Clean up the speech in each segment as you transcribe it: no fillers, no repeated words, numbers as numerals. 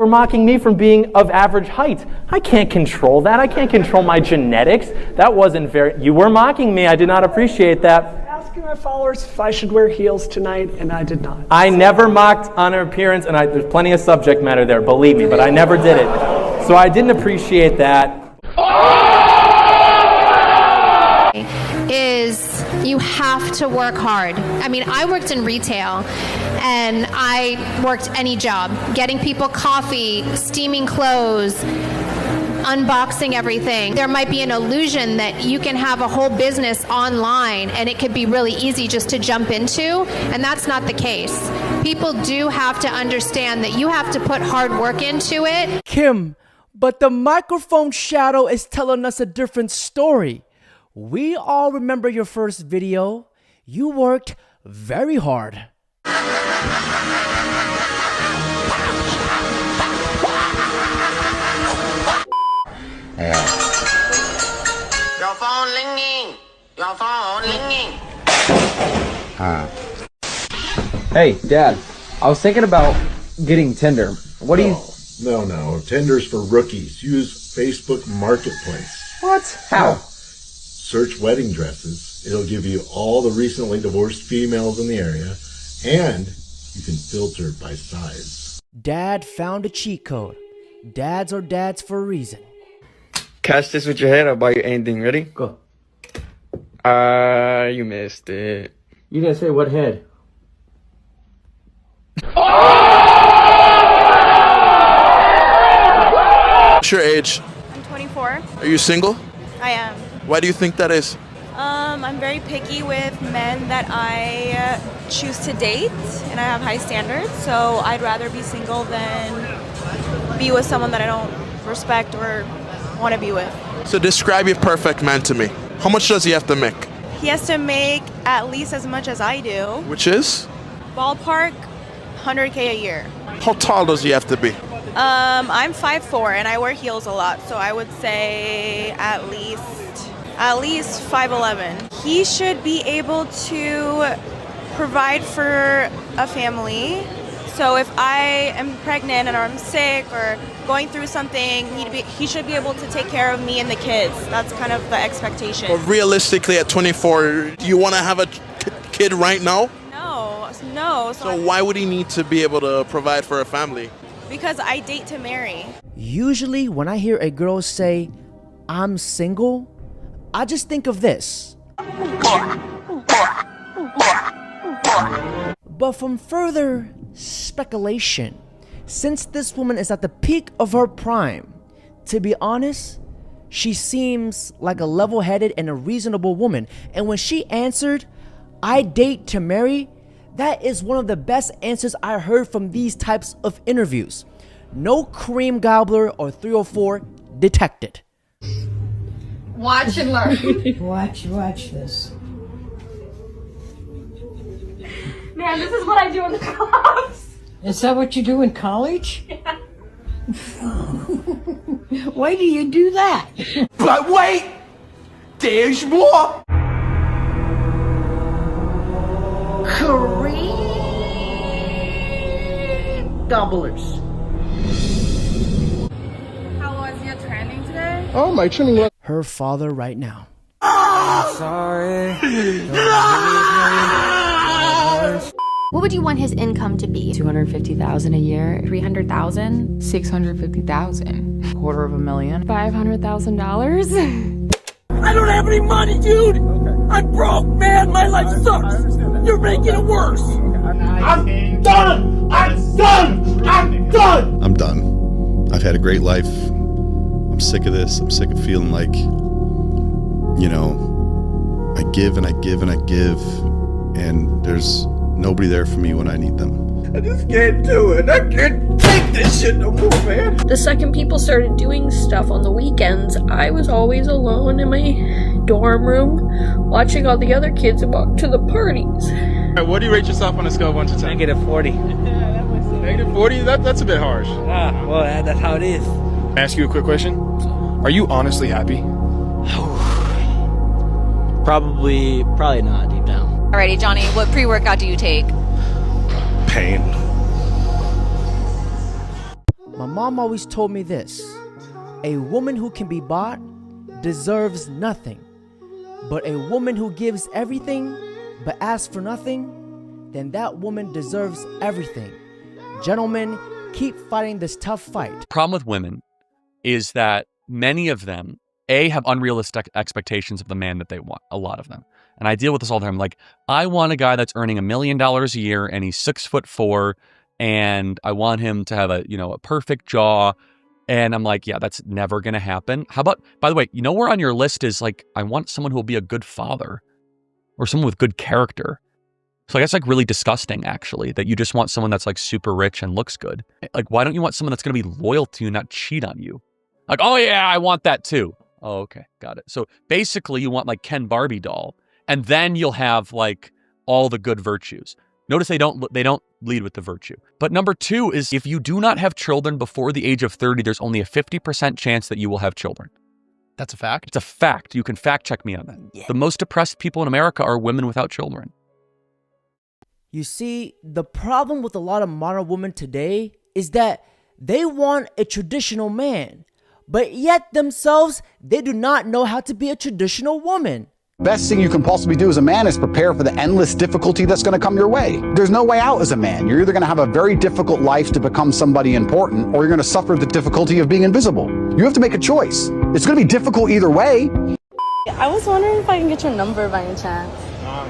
Were mocking me from being of average height. I can't control that. I can't control my genetics. That wasn't very... You were mocking me. I did not appreciate that. Asking my followers if I should wear heels tonight, and I did not. I never mocked on her appearance, and there's plenty of subject matter there, believe me, but I never did it. So I didn't appreciate that. Is you have to work hard. I mean, I worked in retail and I worked any job, getting people coffee, steaming clothes, unboxing everything. There might be an illusion that you can have a whole business online and it could be really easy just to jump into, and that's not the case. People do have to understand that you have to put hard work into it. Kim, but the microphone shadow is telling us a different story. We all remember your first video. You worked very hard. Your phone ringing. Your phone ringing. Hey, Dad. I was thinking about getting Tinder. What do you... No. Tinder's for rookies. Use Facebook Marketplace. What? How? Search wedding dresses. It'll give you all the recently divorced females in the area, and you can filter by size. Dad found a cheat code. Dads are dads for a reason. Catch this with your head. I'll buy you anything. Ready? Go. You missed it. You didn't say what head. What's your age? I'm 24. Are you single? I am. Why do you think that is? I'm very picky with men that I choose to date, and I have high standards, so I'd rather be single than be with someone that I don't respect or want to be with. So describe your perfect man to me. How much does he have to make? He has to make at least as much as I do. Which is? Ballpark, 100K a year. How tall does he have to be? I'm 5'4", and I wear heels a lot, so I would say at least 5'11". He should be able to provide for a family. So if I am pregnant or I'm sick or going through something, he should be able to take care of me and the kids. That's kind of the expectation. But realistically, at 24, do you want to have a kid right now? No. So why would he need to be able to provide for a family? Because I date to marry. Usually when I hear a girl say, I'm single, I just think of this. But from further speculation, since this woman is at the peak of her prime, to be honest, she seems like a level-headed and a reasonable woman. And when she answered, I date to marry, that is one of the best answers I heard from these types of interviews. No cream gobbler or 304 detected. Watch and learn. Watch this. Man, this is what I do in the clubs. Is that what you do in college? Yeah. Why do you do that? But wait! There's more! Cream gobblers. How was your training today? Oh, my training was... Her father right now. I'm sorry. What would you want his income to be? $250,000 a year. $300,000. $650,000. $250,000. $500,000. I don't have any money, dude! Okay. I'm broke, man! My life sucks! You're making it worse! I'm done! I'm done! I'm done! I'm done. I've had a great life. I'm sick of this. I'm sick of feeling like, you know, I give and I give and I give, and there's nobody there for me when I need them. I just can't do it. I can't take this shit no more, man. The second people started doing stuff on the weekends, I was always alone in my dorm room, watching all the other kids walk to the parties. What do you rate yourself on a scale of 1 to 10? -40. Negative 40? That's a bit harsh. Well, that's how it is. Ask you a quick question. Are you honestly happy? Probably not deep down. Alrighty, Johnny, what pre-workout do you take? Pain. My mom always told me this: a woman who can be bought deserves nothing, but a woman who gives everything but asks for nothing, then that woman deserves everything. Gentlemen, keep fighting this tough fight. Problem with women is that many of them, have unrealistic expectations of the man that they want, a lot of them. And I deal with this all the time. Like, I want a guy that's earning $1 million a year and he's 6'4", and I want him to have a perfect jaw. And I'm like, yeah, that's never going to happen. How about, by the way, where on your list is like, I want someone who will be a good father or someone with good character. So that's like really disgusting, actually, that you just want someone that's like super rich and looks good. Like, why don't you want someone that's going to be loyal to you, not cheat on you? Like, oh yeah, I want that too. Oh, okay, got it. So basically you want like Ken Barbie doll, and then you'll have like all the good virtues. Notice they don't lead with the virtue. But number 2 is, if you do not have children before the age of 30, there's only a 50% chance that you will have children. That's a fact? It's a fact. You can fact check me on that. Yeah. The most depressed people in America are women without children. You see, the problem with a lot of modern women today is that they want a traditional man, but yet themselves, they do not know how to be a traditional woman. Best thing you can possibly do as a man is prepare for the endless difficulty that's going to come your way. There's no way out as a man. You're either going to have a very difficult life to become somebody important, or you're going to suffer the difficulty of being invisible. You have to make a choice. It's going to be difficult either way. I was wondering if I can get your number by any chance. No.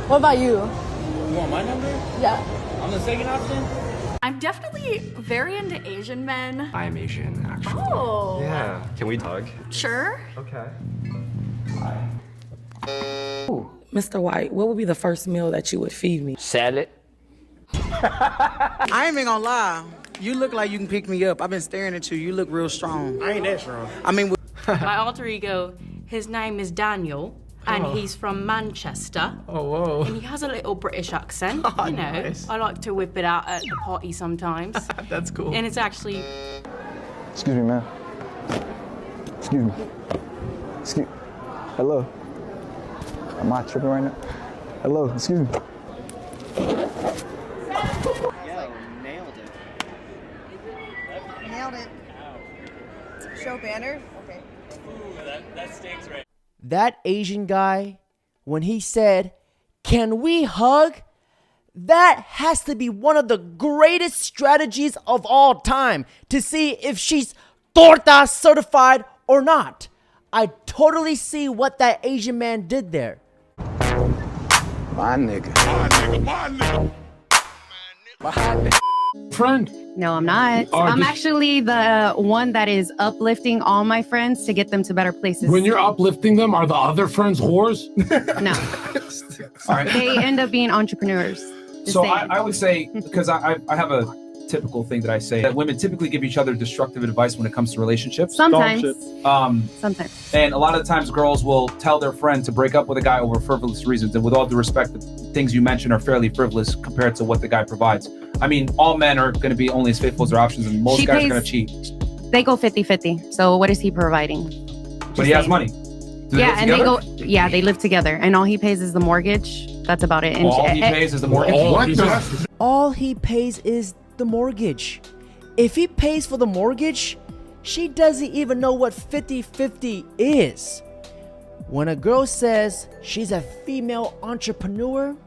What about you? You want my number? Yeah. On the second option? I'm definitely very into Asian men. I am Asian, actually. Oh. Yeah. Can we hug? Sure. Okay. Ooh. Mr. White, what would be the first meal that you would feed me? Salad. I ain't even gonna lie. You look like you can pick me up. I've been staring at you. You look real strong. I ain't that strong. I mean, my alter ego, his name is Daniel, and he's from Manchester. Oh, whoa. And he has a little British accent, Oh, nice. I like to whip it out at the party sometimes. That's cool. And it's actually... Excuse me, ma'am. Excuse me. Excuse... Hello? Am I tripping right now? Hello, excuse me. Nailed it. Show banner? Okay. Ooh, that stinks right. That Asian guy, when he said, "Can we hug?" that has to be one of the greatest strategies of all time to see if she's torta certified or not. I totally see what that Asian man did there. My nigga. My nigga. Friend. No, I'm not. I'm actually the one that is uplifting all my friends to get them to better places. When you're uplifting them, are the other friends whores? No. All right. They end up being entrepreneurs. So I would say, because I have a typical thing that I say, that women typically give each other destructive advice when it comes to relationships. Sometimes. Sometimes. And a lot of times girls will tell their friend to break up with a guy over frivolous reasons. And with all due respect, the things you mentioned are fairly frivolous compared to what the guy provides. I mean, all men are going to be only as faithful as their options, and most guys are going to cheat. They go 50-50. So what is he providing? But he has money. Yeah, and they live together. And all he pays is the mortgage. That's about it. And all he pays is the mortgage? All he pays is the mortgage. If he pays for the mortgage, she doesn't even know what 50-50 is. When a girl says she's a female entrepreneur,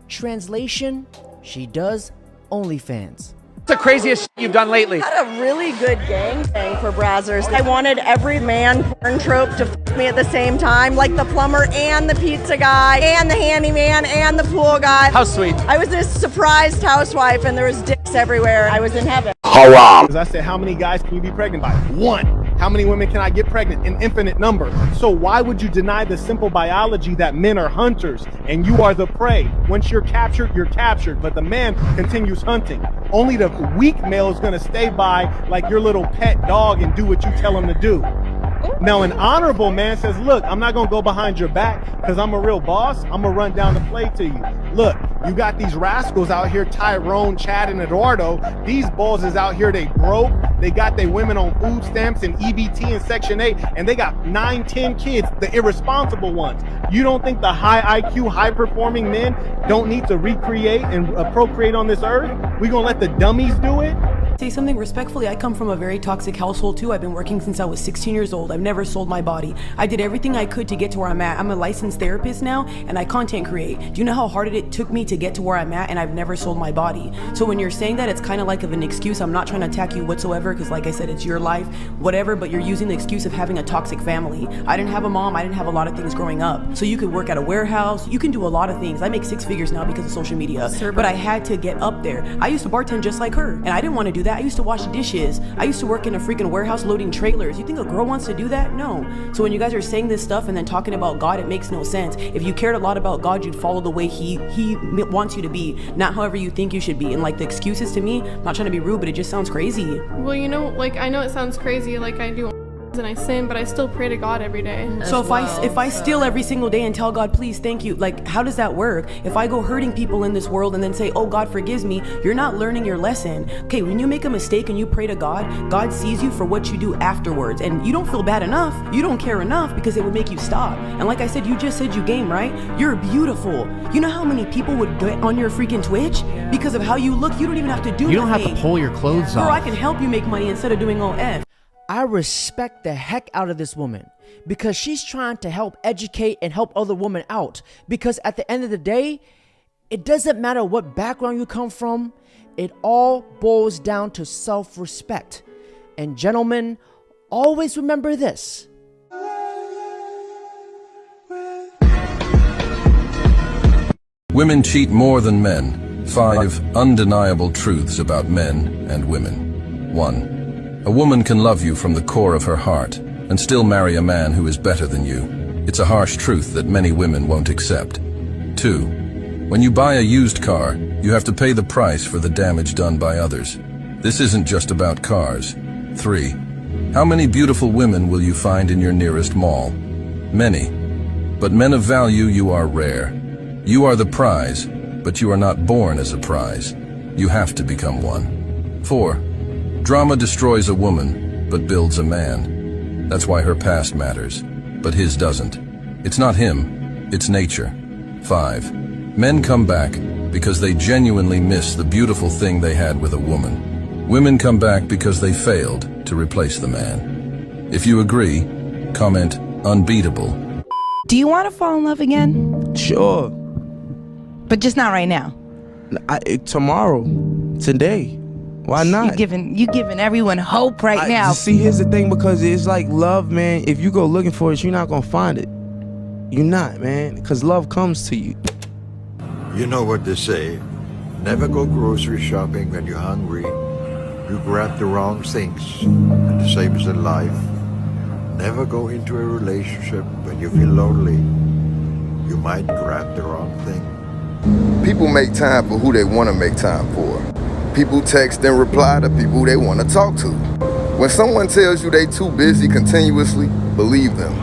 translation, she does OnlyFans. The craziest shit you've done lately? Had a really good gangbang for Brazzers. I wanted every man porn trope to f me at the same time, like the plumber and the pizza guy and the handyman and the pool guy. How sweet. I was this surprised housewife and there was dicks everywhere. I was in heaven. Because I said, how many guys can you be pregnant by? One. How many women can I get pregnant? An infinite number. So why would you deny the simple biology that men are hunters and you are the prey? Once you're captured, but the man continues hunting. Only the weak male is gonna stay by like your little pet dog and do what you tell him to do. Now an honorable man says, look, I'm not gonna go behind your back because I'm a real boss. I'm gonna run down the play to you. Look, you got these rascals out here, Tyrone, Chad, and Eduardo. These balls is out here, they broke. They got their women on food stamps and EBT and Section 8, and they got 9, 10 kids, the irresponsible ones. You don't think the high IQ, high-performing men don't need to recreate and procreate on this earth? We gonna let the dummies do it? Say something respectfully. I come from a very toxic household too. I've been working since I was 16 years old. I've never sold my body. I did everything I could to get to where I'm at. I'm a licensed therapist now and I content create. Do you know how hard it took me to get to where I'm at? And I've never sold my body. So when you're saying that, it's kind of like of an excuse. I'm not trying to attack you whatsoever because like I said, it's your life, whatever, but you're using the excuse of having a toxic family. I didn't have a mom. I didn't have a lot of things growing up. So you could work at a warehouse. You can do a lot of things. I make 6 figures now because of social media, but I had to get up there. I used to bartend just like her and I didn't want to do that. I used to wash dishes. I used to work in a freaking warehouse loading trailers. You think a girl wants to do that? No. So when you guys are saying this stuff and then talking about God, it makes no sense. If you cared a lot about God, you'd follow the way he wants you to be, not however you think you should be. And like the excuses to me, I'm not trying to be rude, but it just sounds crazy. Well, you know, like I know it sounds crazy, like I do and I sin, but I still pray to God every day. So if I steal every single day and tell God, please, thank you, like how does that work? If I go hurting people in this world and then say, oh, God forgives me, you're not learning your lesson. Okay, when you make a mistake and you pray to God, God sees you for what you do afterwards. And you don't feel bad enough, you don't care enough because it would make you stop. And like I said, you just said you game, right? You're beautiful. You know how many people would get on your freaking Twitch? Because of how you look, you don't even have to do You don't nothing. have to pull your clothes off. Or I can help you make money instead of doing OF. I respect the heck out of this woman because she's trying to help educate and help other women out. Because at the end of the day, it doesn't matter what background you come from. It all boils down to self-respect. And gentlemen, always remember this. Women cheat more than men. 5 undeniable truths about men and women. 1. A woman can love you from the core of her heart and still marry a man who is better than you. It's a harsh truth that many women won't accept. 2. When you buy a used car, you have to pay the price for the damage done by others. This isn't just about cars. 3. How many beautiful women will you find in your nearest mall? Many. But men of value, you are rare. You are the prize, but you are not born as a prize. You have to become one. 4. Drama destroys a woman, but builds a man. That's why her past matters, but his doesn't. It's not him, it's nature. 5. Men come back because they genuinely miss the beautiful thing they had with a woman. Women come back because they failed to replace the man. If you agree, comment unbeatable. Do you want to fall in love again? Sure. But just not right now. Tomorrow. Today. Why not? You giving everyone hope right now. See, here's the thing, because it's like love, man. If you go looking for it, you're not gonna find it. You're not, man, because love comes to you. You know what they say. Never go grocery shopping when you're hungry. You grab the wrong things. And the same as in life. Never go into a relationship when you feel lonely. You might grab the wrong thing. People make time for who they want to make time for. People text and reply to people they want to talk to. When someone tells you they too busy continuously, believe them.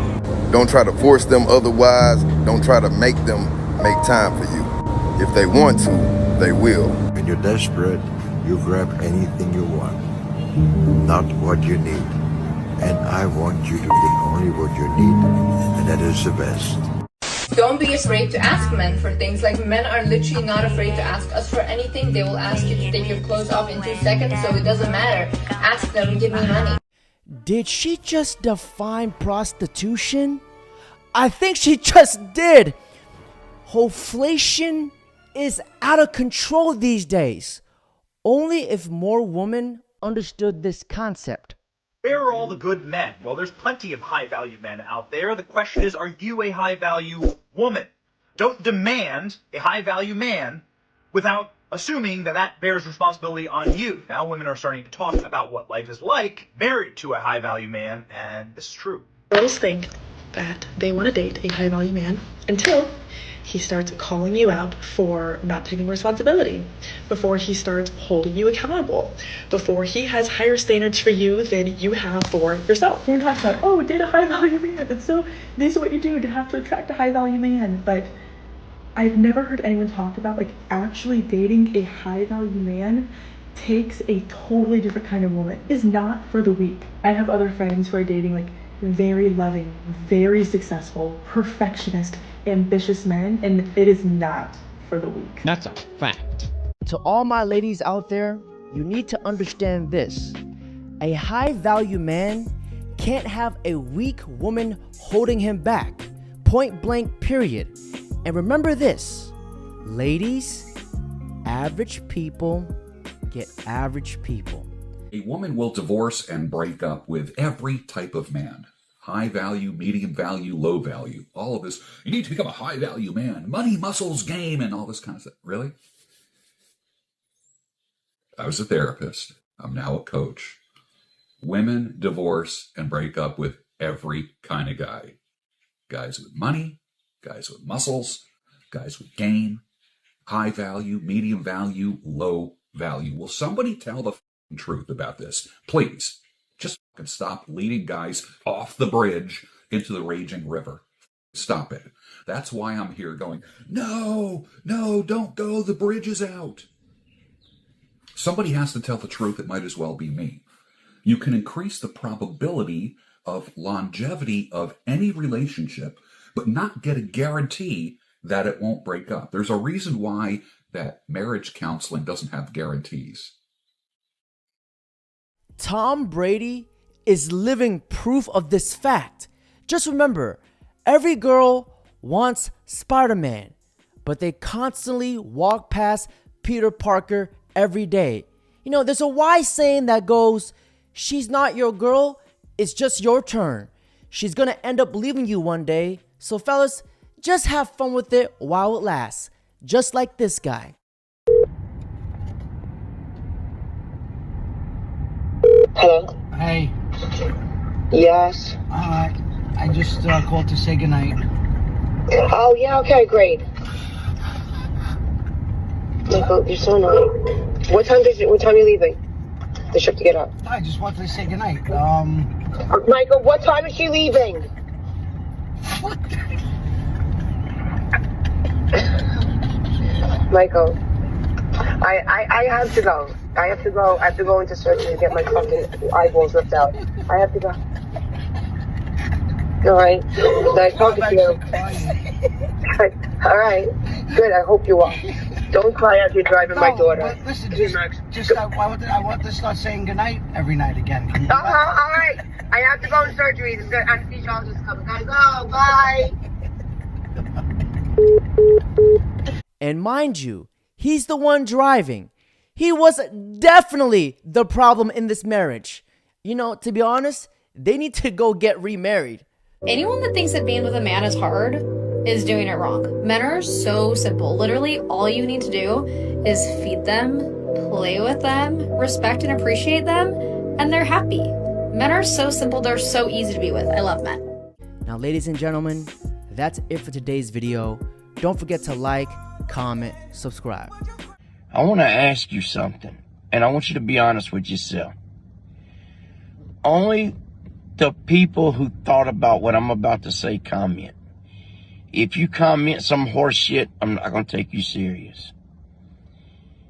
Don't try to force them otherwise. Don't try to make them make time for you. If they want to, they will. When you're desperate, you grab anything you want, not what you need. And I want you to get only what you need, and that is the best. Don't be afraid to ask men for things. Like, men are literally not afraid to ask us for anything. They will ask you to take your clothes off in 2 seconds, so it doesn't matter. Ask them, give me money. Did she just define prostitution? I think she just did. Hoflation is out of control these days. Only if more women understood this concept. Where are all the good men? Well, there's plenty of high-value men out there. The question is, are you a high-value woman? Don't demand a high-value man without assuming that that bears responsibility on you. Now, women are starting to talk about what life is like married to a high-value man, and this is true. Girls think that they want to date a high-value man until he starts calling you out for not taking responsibility, before he starts holding you accountable, before he has higher standards for you than you have for yourself. You're talking about, oh, date a high-value man, and so this is what you do to have to attract a high-value man. But I've never heard anyone talk about, like, actually dating a high-value man takes a totally different kind of woman. It's not for the weak. I have other friends who are dating, like, very loving, very successful, perfectionist, ambitious men, and it is not for the weak. That's a fact. To all my ladies out there, you need to understand this. A high value man can't have a weak woman holding him back. Point blank, period. And remember this, ladies, average people get average people. A woman will divorce and break up with every type of man. High value, medium value, low value. All of this. You need to become a high value man. Money, muscles, game, and all this kind of stuff. Really? I was a therapist. I'm now a coach. Women divorce and break up with every kind of guy. Guys with money, guys with muscles, guys with game, high value, medium value, low value. Will somebody tell the truth about this? Please, just stop leading guys off the bridge into the raging river. Stop it. That's why I'm here going, no, don't go. The bridge is out. Somebody has to tell the truth. It might as well be me. You can increase the probability of longevity of any relationship, but not get a guarantee that it won't break up. There's a reason why that marriage counseling doesn't have guarantees. Tom Brady is living proof of this fact. Just remember, every girl wants Spider-Man, but they constantly walk past Peter Parker every day. You know, there's a wise saying that goes, she's not your girl, it's just your turn. She's gonna end up leaving you one day. So fellas, just have fun with it while it lasts. Just like this guy. Hello? Hey. Yes? I just called to say goodnight. Oh, yeah, okay, great. Michael, you're so annoying. What time are you leaving? The ship to get up. I just wanted to say goodnight. Michael, what time is she leaving? Michael, I have to go. I have to go into surgery to get my fucking eyeballs ripped out. I have to go. All right. Nice talking to you. All right. Good. I hope you are. Don't cry as you're driving my daughter. Listen, I want to start saying goodnight every night again. Can you do that? All right. I have to go in surgery. The anesthesiologist is coming. Gotta go. Bye. And mind you, he's the one driving. He was definitely the problem in this marriage. You know, to be honest, they need to go get remarried. Anyone that thinks that being with a man is hard is doing it wrong. Men are so simple. Literally, all you need to do is feed them, play with them, respect and appreciate them, and they're happy. Men are so simple. They're so easy to be with. I love men. Now, ladies and gentlemen, that's it for today's video. Don't forget to like, comment, subscribe. I want to ask you something, and I want you to be honest with yourself. Only the people who thought about what I'm about to say comment. If you comment some horse shit, I'm not going to take you serious.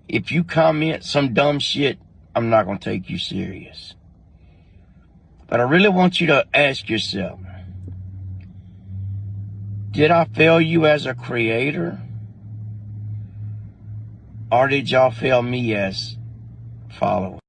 If you comment some dumb shit, I'm not going to take you serious. But I really want you to ask yourself, did I fail you as a creator? Or did y'all fail me as followers?